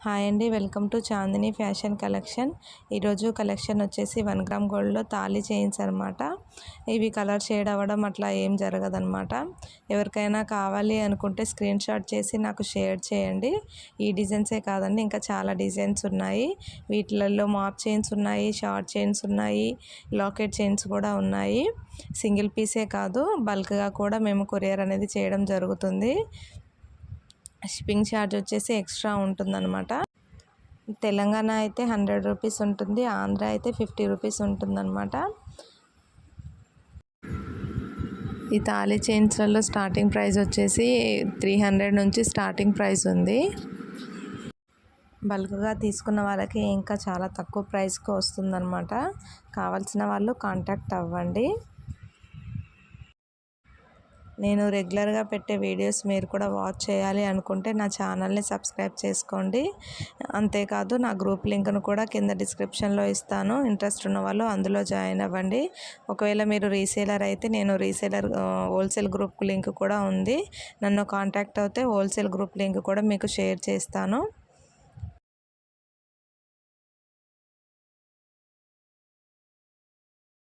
Hi అండి, welcome to Chandini fashion collection. ఈరోజు collection వచ్చేసి 1 గ్రామ్ గోల్డ్లో తాళి చైన్స్ అనమాట. ఇవి కలర్ షేడ్ అవ్వడం అట్లా ఏం జరగదనమాట. ఎవరికైనా కావాలి అనుకుంటే స్క్రీన్ షాట్ చేసి నాకు షేర్ చేయండి. ఈ డిజైన్సే కాదండి, ఇంకా చాలా డిజైన్స్ ఉన్నాయి. వీటిలలో మాప్ చైన్స్ ఉన్నాయి, షార్ట్ చైన్స్ ఉన్నాయి, లాకెట్ చైన్స్ కూడా ఉన్నాయి. సింగిల్ పీసే కాదు, బల్క్గా కూడా మేము కొరియర్ అనేది చేయడం జరుగుతుంది. షిప్పింగ్ ఛార్జ్ వచ్చేసి ఎక్స్ట్రా ఉంటుందన్నమాట. తెలంగాణ అయితే 100 రూపీస్ ఉంటుంది, ఆంధ్ర అయితే 50 రూపీస్ ఉంటుందన్నమాట. ఈ తాళి చైన్స్లలో స్టార్టింగ్ ప్రైస్ వచ్చేసి 300 నుంచి స్టార్టింగ్ ప్రైస్ ఉంది. బల్క్గా తీసుకున్న వాళ్ళకి ఇంకా చాలా తక్కువ ప్రైస్కి వస్తుందన్నమాట. కావాల్సిన వాళ్ళు కాంటాక్ట్ అవ్వండి. నేను రెగ్యులర్గా పెట్టే వీడియోస్ మీరు కూడా వాచ్ చేయాలి అనుకుంటే నా ఛానల్ని సబ్స్క్రైబ్ చేసుకోండి. అంతేకాదు నా గ్రూప్ లింక్ను కూడా కింద డిస్క్రిప్షన్లో ఇస్తాను. ఇంట్రెస్ట్ ఉన్న వాళ్ళు అందులో జాయిన్ అవ్వండి. ఒకవేళ మీరు రీసేలర్ అయితే నేను రీసేలర్ హోల్సేల్ గ్రూప్ లింక్ కూడా ఉంది. నన్ను కాంటాక్ట్ అవుతే హోల్సేల్ గ్రూప్ లింక్ కూడా మీకు షేర్ చేస్తాను.